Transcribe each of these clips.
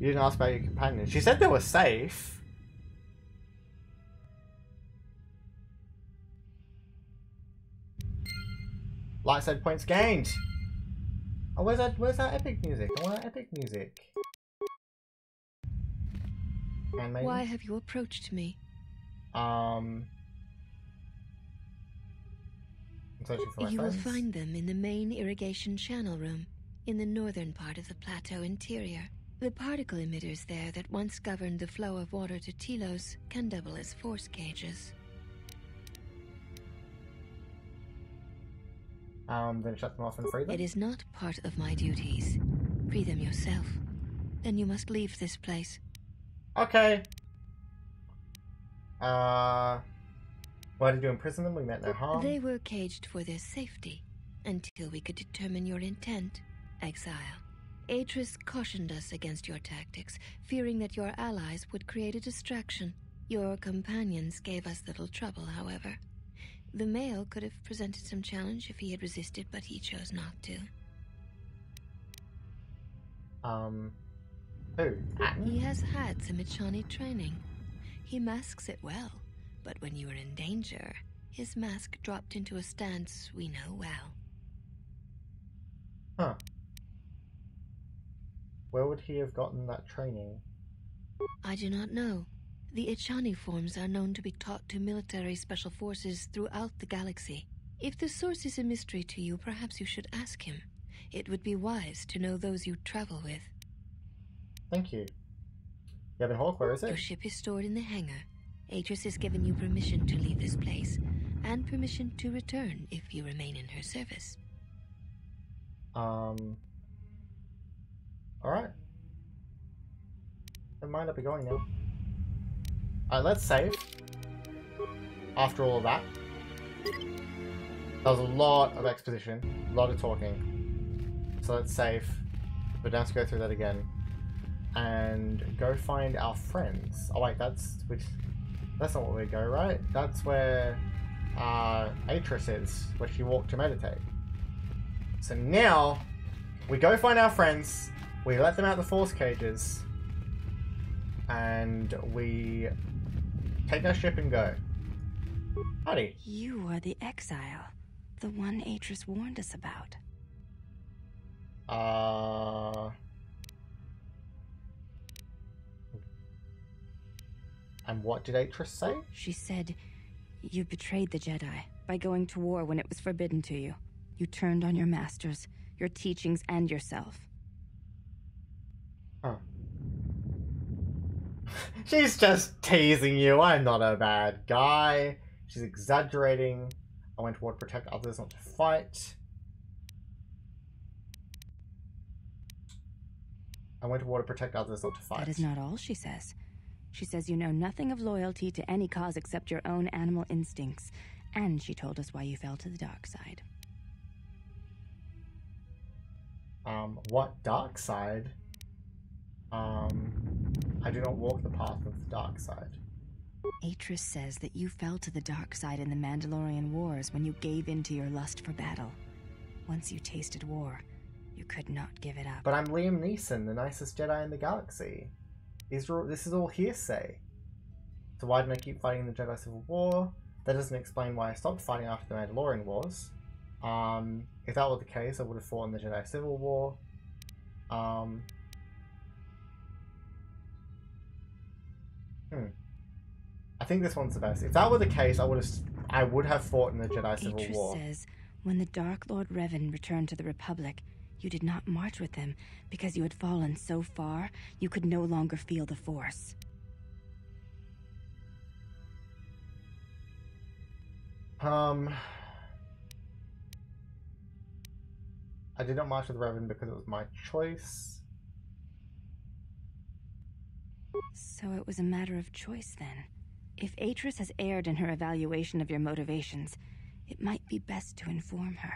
You didn't ask about your companions. She said they were safe. Light side points gained. Oh, where's that epic music? I want that epic music. Handmaiden? Why have you approached me? I'm searching for my You friends. will find them in the main irrigation channel room, in the northern part of the plateau interior. The particle emitters there that once governed the flow of water to Telos can double as force cages. Then shut them off and free them? It is not part of my duties. Free them yourself. Then you must leave this place. Okay. Why did you imprison them? We meant no harm. They were caged for their safety, until we could determine your intent, exile. Atris cautioned us against your tactics, fearing that your allies would create a distraction. Your companions gave us little trouble, however. The male could have presented some challenge if he had resisted, but he chose not to. Who? He has had some Echani training. He masks it well, but when you are in danger, his mask dropped into a stance we know well. Huh. Where would he have gotten that training? I do not know. The Echani forms are known to be taught to military special forces throughout the galaxy. If the source is a mystery to you, perhaps you should ask him. It would be wise to know those you travel with. Thank you. Yavin Hawk, where is Your it? ship is stored in the hangar. Atris has given you permission to leave this place, and permission to return if you remain in her service. Alright. Never mind, I'll be going now. Alright, let's save. After all of that. That was a lot of exposition. A lot of talking. So let's save. But don't have to go through that again. And go find our friends. Oh wait, that's not where we go, right? That's where Atris is, where she walked to meditate. So now we go find our friends, we let them out the force cages, and we take our ship and go. Howdy. You are the exile, the one Atris warned us about. And what did Atris say? She said, you betrayed the Jedi by going to war when it was forbidden to you. You turned on your masters, your teachings, and yourself. Huh. She's just teasing you. I'm not a bad guy. She's exaggerating. I went to war to protect others, not to fight. I went to war to protect others, not to fight. That is not all she says. She says you know nothing of loyalty to any cause except your own animal instincts. And she told us why you fell to the dark side. What dark side? I do not walk the path of the dark side. Atris says that you fell to the dark side in the Mandalorian Wars when you gave in to your lust for battle. Once you tasted war, you could not give it up. But I'm Liam Neeson, the nicest Jedi in the galaxy. This is all hearsay. So why didn't I keep fighting the Jedi Civil War? That doesn't explain why I stopped fighting after the Mandalorian Wars. If that were the case, I would have fought in the Jedi Civil War. I think this one's the best. If that were the case, I would have fought in the Jedi Civil War. Atris says, when the Dark Lord Revan returned to the Republic, you did not march with him because you had fallen so far you could no longer feel the Force. I did not march with Revan because it was my choice. So it was a matter of choice then. If Atris has erred in her evaluation of your motivations, it might be best to inform her.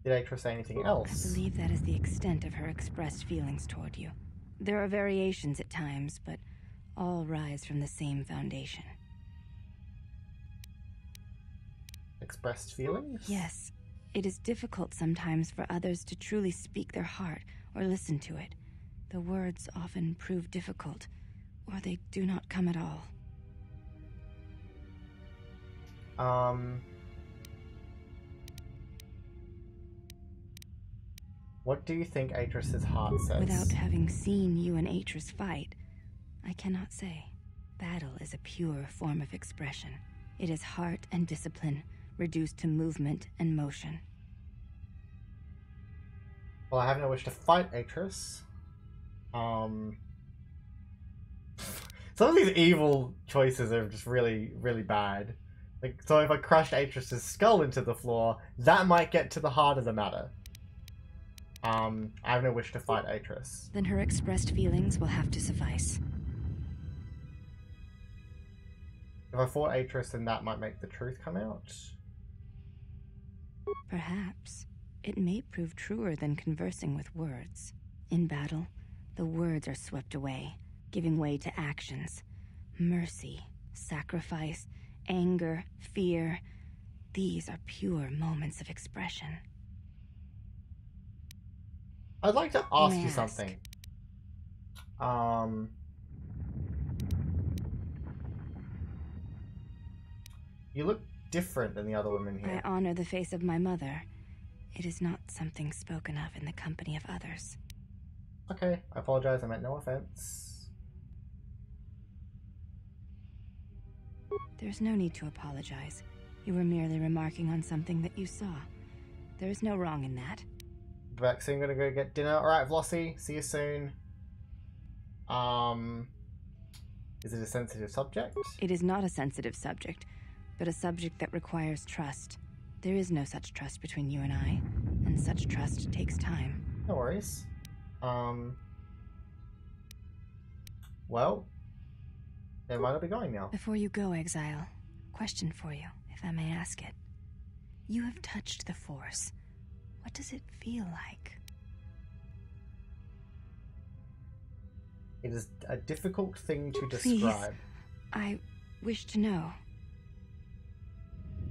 Did Atris say anything else? I believe that is the extent of her expressed feelings toward you. There are variations at times, but all rise from the same foundation. Expressed feelings? Yes. It is difficult sometimes for others to truly speak their heart or listen to it. The words often prove difficult, or they do not come at all. What do you think Atris's heart says? Without having seen you and Atris fight, I cannot say. Battle is a pure form of expression. It is heart and discipline, reduced to movement and motion. Well, I have no wish to fight Atris. Some of these evil choices are just really, really bad. Like, so if I crushed Atris's skull into the floor, that might get to the heart of the matter. I have no wish to fight Atris. Then her expressed feelings will have to suffice. If I fought Atris, then that might make the truth come out. Perhaps. It may prove truer than conversing with words. In battle, the words are swept away, giving way to actions. Mercy, sacrifice, anger, fear. These are pure moments of expression. I'd like to ask you something. You look different than the other women here. I honor the face of my mother. It is not something spoken of in the company of others. Okay, I apologize. I meant no offense. There's no need to apologize. You were merely remarking on something that you saw. There is no wrong in that. Back soon, gonna go get dinner. Alright, Vlossie, see you soon. Is it a sensitive subject? It is not a sensitive subject, but a subject that requires trust. There is no such trust between you and I, and such trust takes time. No worries. Well, then why not be going now? Before you go, Exile, question for you, if I may ask it. You have touched the Force. What does it feel like? It is a difficult thing to Please, describe. I wish to know.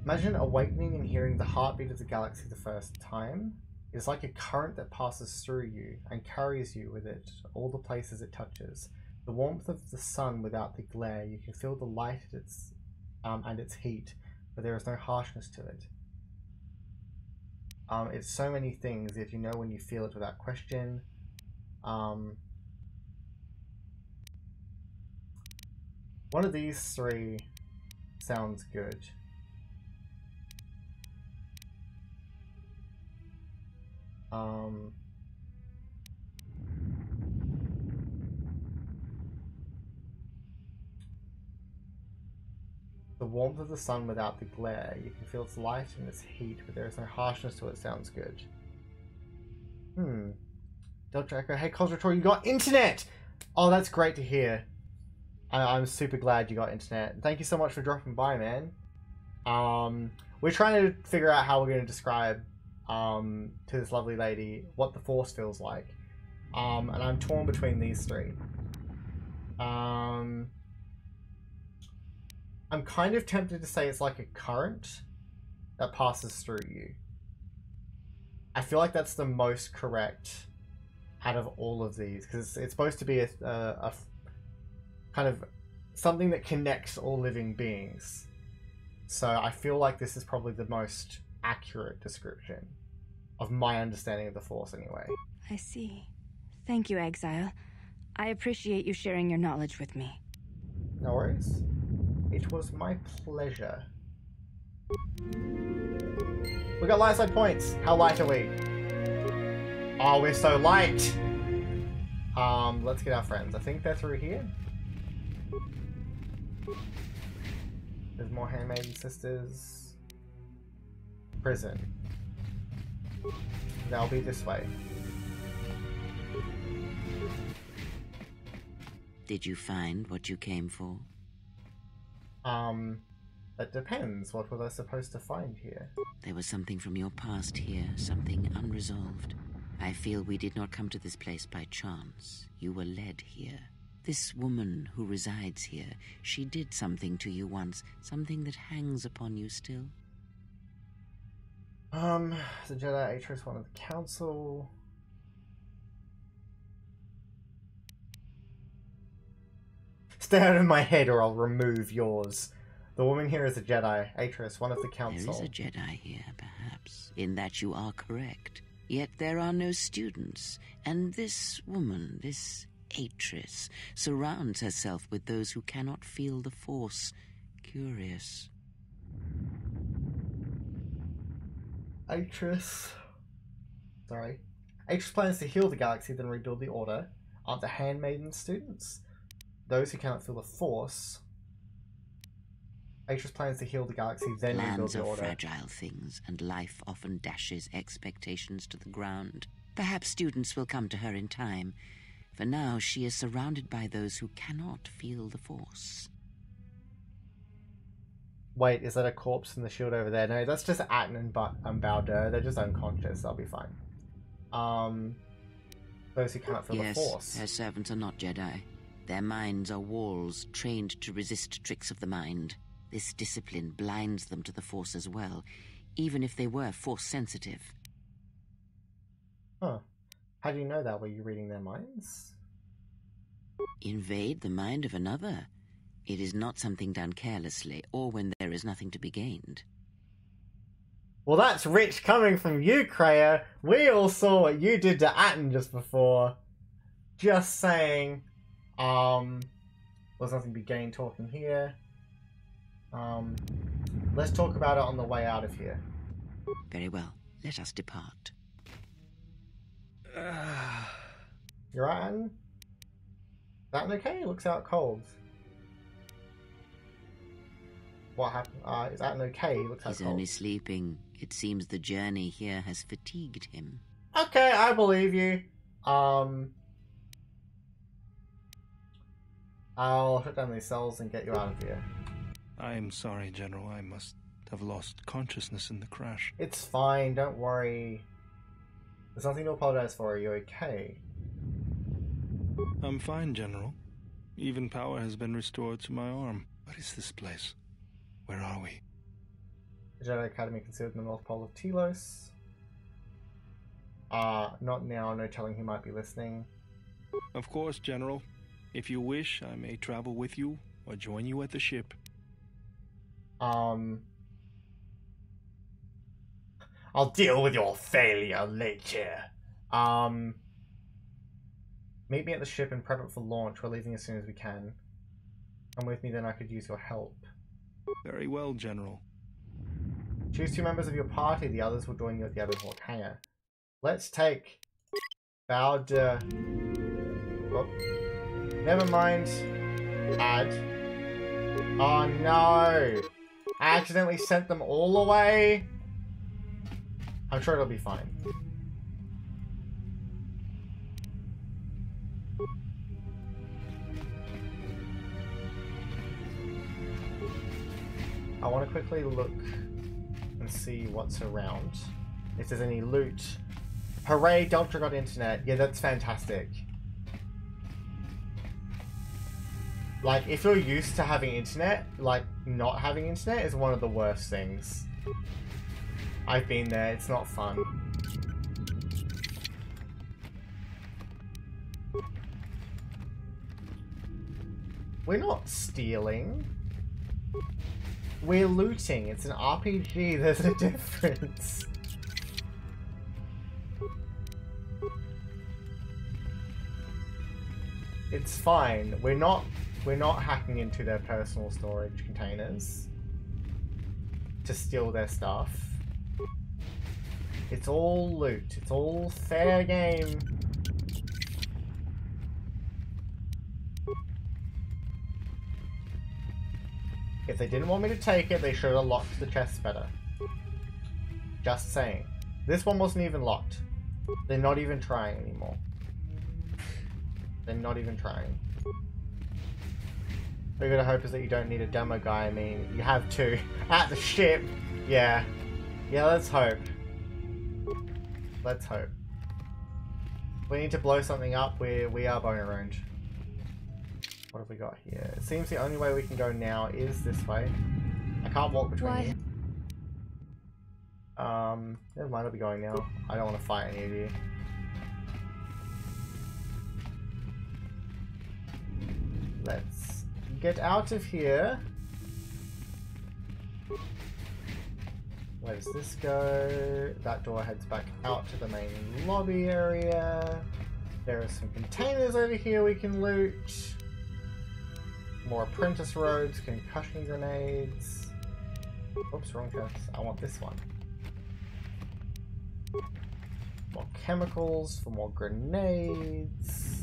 Imagine awakening and hearing the heartbeat of the galaxy the first time. It's like a current that passes through you and carries you with it, all the places it touches. The warmth of the sun without the glare, you can feel the light and its heat, but there is no harshness to it. It's so many things if you know when you feel it without question. One of these three sounds good. The warmth of the sun without the glare. You can feel its light and its heat, but there is no harshness to it. Sounds good. Dr. Echo, hey Cozrator, you got internet! Oh, that's great to hear. I'm super glad you got internet. Thank you so much for dropping by, man. We're trying to figure out how we're going to describe to this lovely lady what the Force feels like. And I'm torn between these three. I'm kind of tempted to say it's like a current that passes through you. I feel like that's the most correct out of all of these, because it's supposed to be a kind of something that connects all living beings. So I feel like this is probably the most accurate description of my understanding of the Force anyway. I see. Thank you, Exile. I appreciate you sharing your knowledge with me. No worries. It was my pleasure. We got light side points. How light are we? Oh, we're so light. Let's get our friends. I think they're through here. There's more handmaiden sisters. Prison. They'll be this way. Did you find what you came for? That depends. What was I supposed to find here? There was something from your past here, something unresolved. I feel we did not come to this place by chance. You were led here. This woman who resides here, she did something to you once, something that hangs upon you still. The Jedi Atris, one of the council. Stay out of my head or I'll remove yours. The woman here is a Jedi. Atris, one of the council. There is a Jedi here, perhaps, in that you are correct. Yet there are no students, and this woman, this Atris, surrounds herself with those who cannot feel the Force. Curious. Atris. Sorry. Atris plans to heal the galaxy, then rebuild the Order. Aren't the handmaiden students? Those who cannot feel the Force. Atris plans to heal the galaxy, then rebuild the Order. Plans are fragile things, and life often dashes expectations to the ground. Perhaps students will come to her in time. For now, she is surrounded by those who cannot feel the Force. Wait, is that a corpse in the shield over there? No, that's just Atten and Baldur. They're just unconscious. They'll be fine. Those who cannot feel the Force. Yes, her servants are not Jedi. Their minds are walls, trained to resist tricks of the mind. This discipline blinds them to the Force as well, even if they were Force-sensitive. Huh. How do you know that? Were you reading their minds? Invade the mind of another. It is not something done carelessly, or when there is nothing to be gained. Well, that's rich coming from you, Kreia. We all saw what you did to Atten just before. Just saying. There's nothing to be gained talking here. Let's talk about it on the way out of here. Very well. Let us depart. You're right, Atten? Atten okay? Looks out cold. What happened? Is Atten okay? He looks out He's cold. only sleeping. It seems the journey here has fatigued him. Okay, I believe you. I'll shut down these cells and get you out of here. I am sorry, General. I must have lost consciousness in the crash. It's fine, don't worry. There's nothing to apologize for. Are you okay? I'm fine, General. Even power has been restored to my arm. What is this place? Where are we? The Jedi Academy considered the North Pole of Telos. Not now, no telling he might be listening. Of course, General. If you wish, I may travel with you or join you at the ship. I'll deal with your failure later. Meet me at the ship and prep it for launch. We're leaving as soon as we can. Come with me, then I could use your help. Very well, General. Choose 2 members of your party. The others will join you at the Ebon hangar. Let's take Baldur. Oh. Never mind. Add. Oh no! I accidentally sent them all away. I'm sure it'll be fine. I want to quickly look and see what's around. If there's any loot. Hooray, Delta got internet. Yeah, that's fantastic. Like, if you're used to having internet, like, not having internet is one of the worst things. I've been there, it's not fun. We're not stealing. We're looting. It's an RPG, there's a difference. It's fine. We're not hacking into their personal storage containers to steal their stuff. It's all loot. It's all fair game. If they didn't want me to take it, they should have locked the chests better. Just saying. This one wasn't even locked. They're not even trying anymore. They're not even trying. What you're gonna hope is that you don't need a demo guy. I mean, you have 2 at the ship. Yeah. Yeah, let's hope. Let's hope. We need to blow something up. We are boner owned. What have we got here? It seems the only way we can go now is this way. I can't walk between you. Never mind, I'll be going now. I don't want to fight any of you. Let's get out of here. Where does this go? That door heads back out to the main lobby area. There are some containers over here we can loot. More apprentice robes, concussion grenades. Oops, wrong chest. I want this one. More chemicals for more grenades.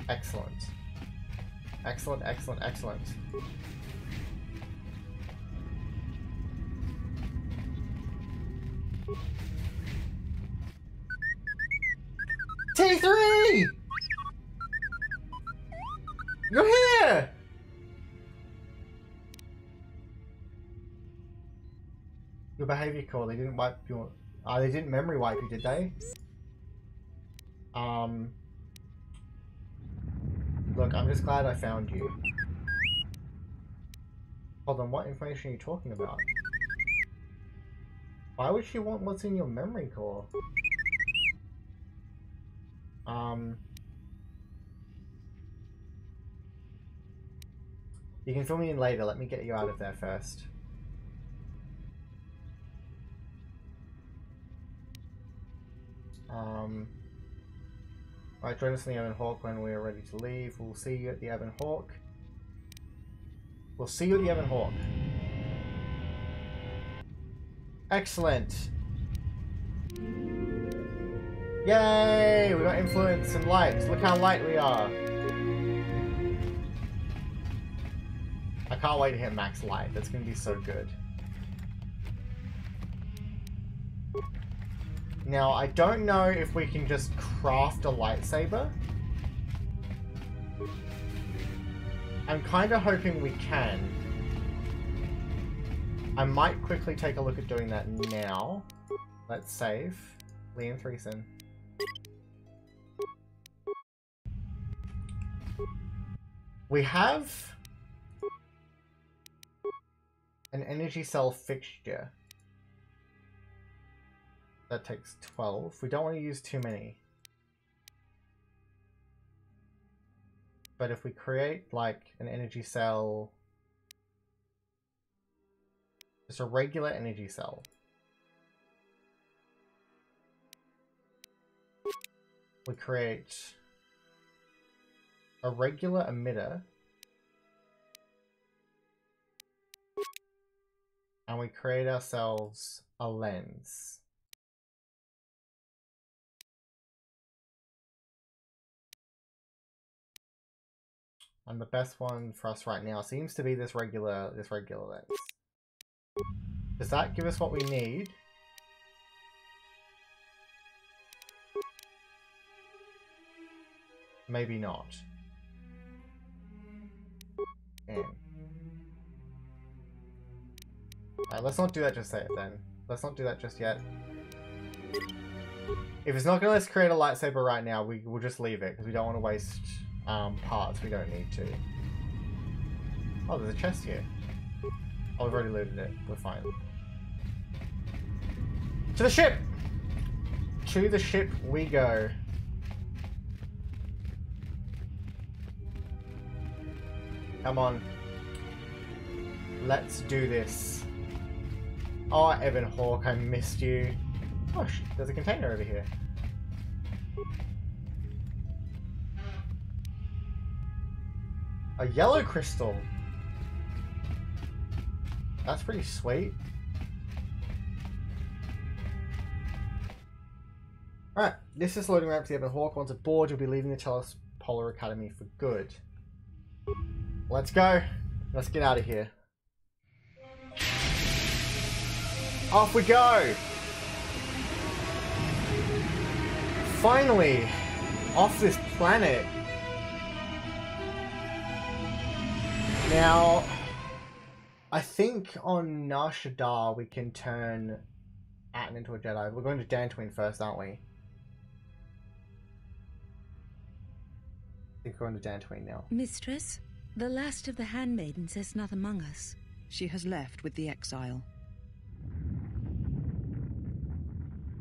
Excellent. Excellent, excellent, excellent. T3! You're here! Your behavior core, they didn't wipe your... they didn't memory wipe you, did they? Look, I'm just glad I found you. Hold on, what information are you talking about? Why would she want what's in your memory core? You can fill me in later, let me get you out of there first. Right, join us in the Ebon Hawk when we are ready to leave. We'll see you at the Ebon Hawk. We'll see you at the Ebon Hawk. Excellent. Yay! We got influence and light. Look how light we are. I can't wait to hit max light. That's going to be so good. Now, I don't know if we can just craft a lightsaber. I'm kind of hoping we can. I might quickly take a look at doing that now. Let's save. Liam Threeson. We have an energy cell fixture. That takes 12. We don't want to use too many. But if we create like an energy cell, just a regular energy cell. We create a regular emitter. And we create ourselves a lens. And the best one for us right now seems to be this regular lens. Does that give us what we need? Maybe not. Alright, let's not do that just yet then. Let's not do that just yet. If it's not going to let us create a lightsaber right now, we'll just leave it because we don't want to waste parts we don't need to. Oh, there's a chest here. Oh, we've already looted it. We're fine. To the ship! To the ship we go. Come on. Let's do this. Oh, Ebon Hawk, I missed you. Oh, there's a container over here. A yellow crystal. That's pretty sweet. Alright, this is loading ramp to the Ebon Hawk. Once aboard, you'll be leaving the Telos Polar Academy for good. Let's go. Let's get out of here. Off we go! Finally! Off this planet! Now, I think on Nar Shaddaa we can turn Atten into a Jedi. We're going to Dantooine first, aren't we? I think we're going to Dantooine now. Mistress, The last of the handmaidens is not among us. She has left with the exile.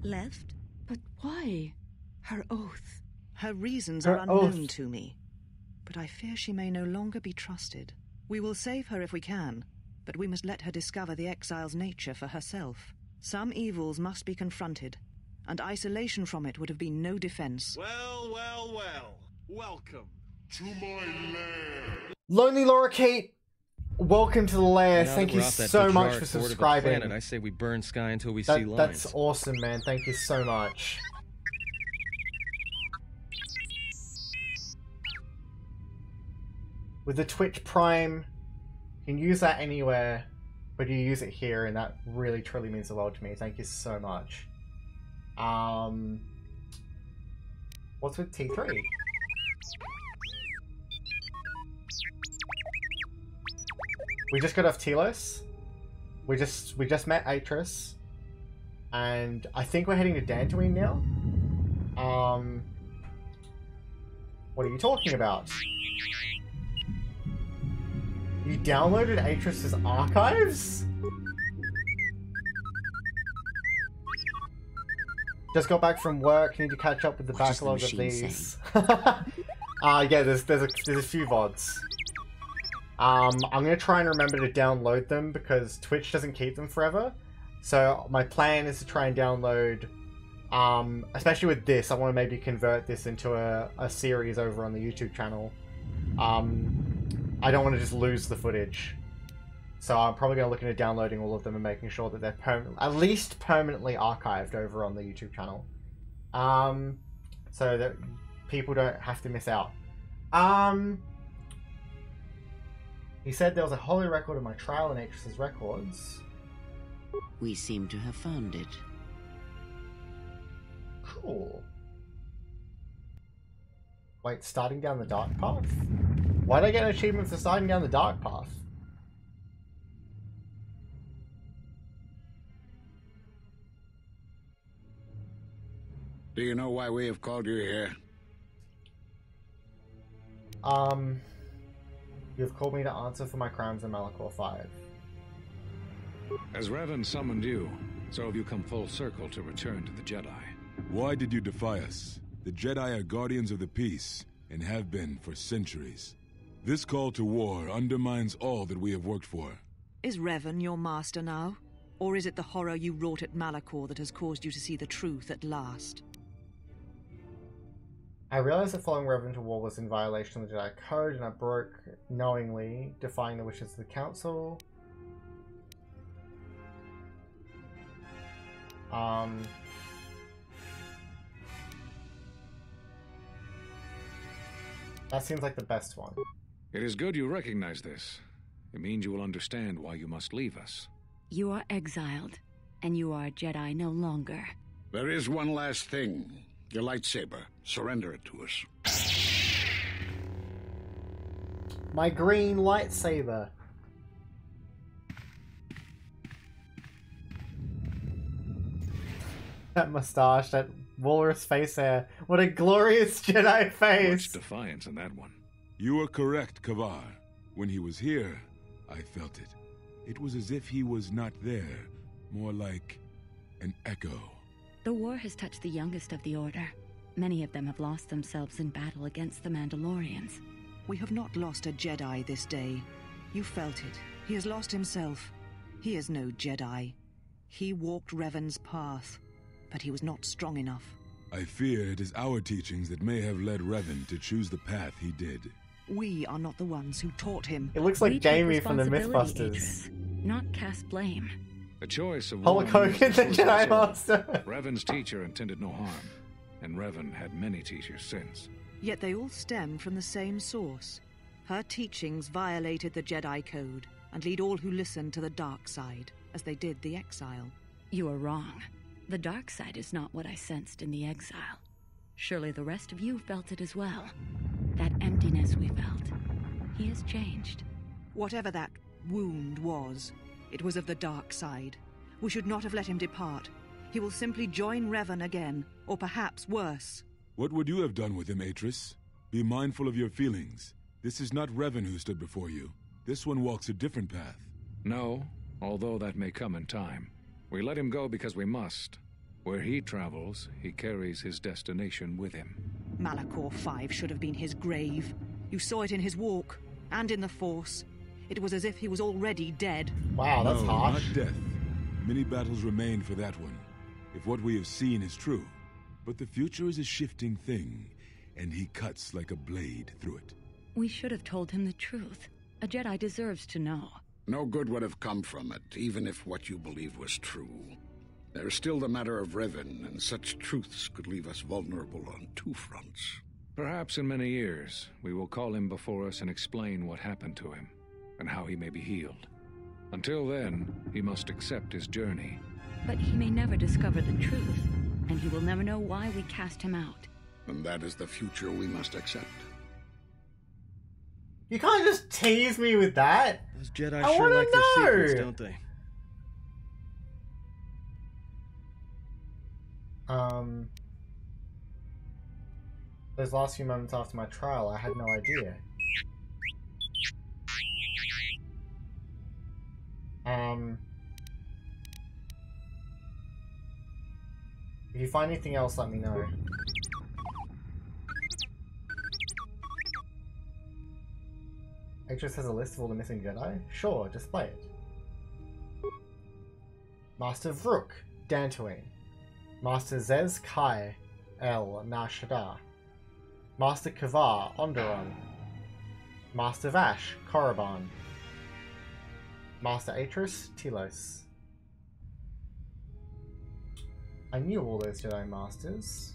Left? But why? Her oath. Her reasons Her are unknown oath. to me, but I fear she may no longer be trusted. We will save her if we can, but we must let her discover the exile's nature for herself. Some evils must be confronted, and isolation from it would have been no defense. Well, well, well. Welcome to my lair. Lonely Laura Kate, welcome to the lair. Now Thank that you we're off that so much Dejarik for board of the subscribing. planet, I say we burn sky until we see lines. That's awesome, man. Thank you so much. With the Twitch Prime, you can use that anywhere, but you use it here, and that really, truly means the world to me. Thank you so much. What's with T3? We just got off Telos. We just met Atris, and I think we're heading to Dantooine now. What are you talking about? You downloaded Atris's archives? Just got back from work. Need to catch up with the What does the backlog of machine these. Yeah, there's a few VODs. I'm gonna try and remember to download them because Twitch doesn't keep them forever. So my plan is to try and download, especially with this, I want to maybe convert this into a series over on the YouTube channel. I don't want to just lose the footage. So I'm probably going to look into downloading all of them and making sure that they're at least permanently archived over on the YouTube channel. So that people don't have to miss out. He said there was a holy record of my trial in Atris's records. We seem to have found it. Cool. Wait, starting down the dark path? Why'd I get an achievement for starting down the dark path? Do you know why we have called you here? You have called me to answer for my crimes in Malachor 5. As Revan summoned you, so have you come full circle to return to the Jedi. Why did you defy us? The Jedi are guardians of the peace, and have been for centuries. This call to war undermines all that we have worked for. Is Revan your master now? Or is it the horror you wrought at Malachor that has caused you to see the truth at last? I realized that following Revan to war was in violation of the Jedi Code, and I broke knowingly, defying the wishes of the Council. That seems like the best one. It is good you recognize this. It means you will understand why you must leave us. You are exiled, and you are a Jedi no longer. There is one last thing. Your lightsaber. Surrender it to us. My green lightsaber. That mustache, that walrus face hair. What a glorious Jedi face! Much defiance in that one. You are correct, Kavar. When he was here, I felt it. It was as if he was not there, more like an echo. The war has touched the youngest of the Order. Many of them have lost themselves in battle against the Mandalorians. We have not lost a Jedi this day. You felt it. He has lost himself. He is no Jedi. He walked Revan's path, but he was not strong enough. I fear it is our teachings that may have led Revan to choose the path he did. We are not the ones who taught him. It looks like We take Jamie from the responsibility, Mythbusters. Idris, not cast blame. The choice of Hulk one Hogan, the was his Jedi own. Master. Revan's teacher intended no harm, and Revan had many teachers since. Yet they all stem from the same source. Her teachings violated the Jedi Code and lead all who listen to the dark side, as they did the exile. You are wrong. The dark side is not what I sensed in the exile. Surely the rest of you felt it as well. That emptiness we felt. He has changed. Whatever that wound was, it was of the dark side. We should not have let him depart. He will simply join Revan again, or perhaps worse. What would you have done with him, Atris? Be mindful of your feelings. This is not Revan who stood before you. This one walks a different path. No, although that may come in time. We let him go because we must. Where he travels, he carries his destination with him. Malachor 5 should have been his grave. You saw it in his walk, and in the Force. It was as if he was already dead. Wow, that's harsh. Not death. Many battles remain for that one, if what we have seen is true. But the future is a shifting thing, and he cuts like a blade through it. We should have told him the truth. A Jedi deserves to know. No good would have come from it, even if what you believe was true. There's still the matter of Revan, and such truths could leave us vulnerable on two fronts. Perhaps in many years, we will call him before us and explain what happened to him, and how he may be healed. Until then, he must accept his journey. But he may never discover the truth, and he will never know why we cast him out. And that is the future we must accept. You can't just tease me with that. Those Jedi I sure like know. their secrets, don't they? Those last few moments after my trial, I had no idea. If you find anything else, let me know. Actress has a list of all the missing Jedi? Sure, display it. Master Vrook, Dantooine. Master Zez Kai, El Nar Shaddaa. Master Kavar, Onderon. Master Vash, Korriban. Master Atris, Telos. I knew all those Jedi Masters.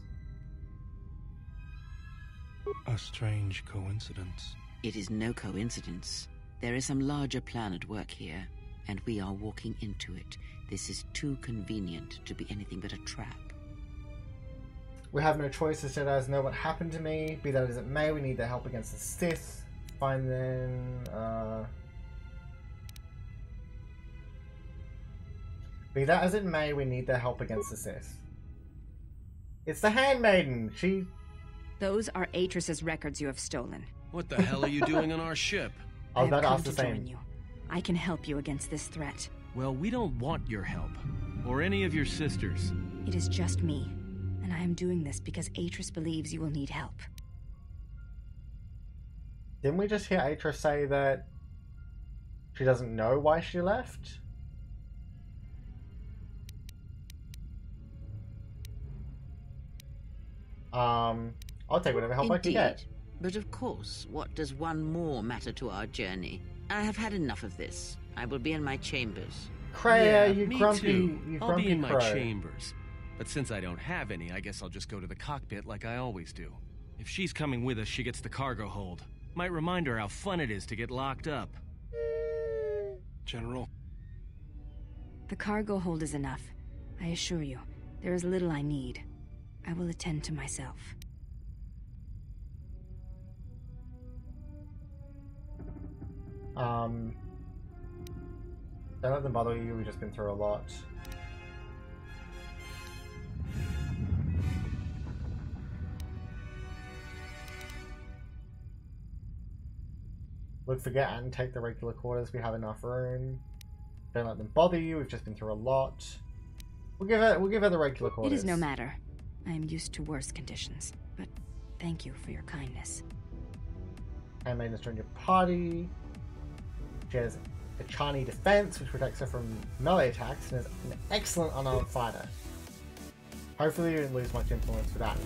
A strange coincidence. It is no coincidence. There is some larger plan at work here, and we are walking into it. This is too convenient to be anything but a trap. We have no choice as Jedi's know what happened to me. Be that as it may, we need their help against the Sith. Find them, Be that as it may, we need their help against the Sith. It's the Handmaiden! She... Those are Atris's records you have stolen. What the hell are you doing on our ship? I was about to come ask the to same. join you. I can help you against this threat. Well, we don't want your help. Or any of your sisters. It is just me. And I am doing this because Atris believes you will need help. Didn't we just hear Atris say that she doesn't know why she left? I'll take whatever help I can get. But of course, what does one more matter to our journey? I have had enough of this. I will be in my chambers. Kreia, yeah, you grumpy, too. you I'll grumpy be in crow. my chambers. But since I don't have any, I guess I'll just go to the cockpit like I always do. If she's coming with us, she gets the cargo hold. Might remind her how fun it is to get locked up. General. The cargo hold is enough. I assure you, there is little I need. I will attend to myself. Don't let them bother you, we've just been through a lot. Look, forget and take the regular quarters, we have enough room. Don't let them bother you, we've just been through a lot. We'll give her the regular quarters. It is no matter. I am used to worse conditions, but thank you for your kindness. Handmaiden has joined your party. She has a Chani defense, which protects her from melee attacks, and is an excellent unarmed fighter. Hopefully you didn't lose much influence with that.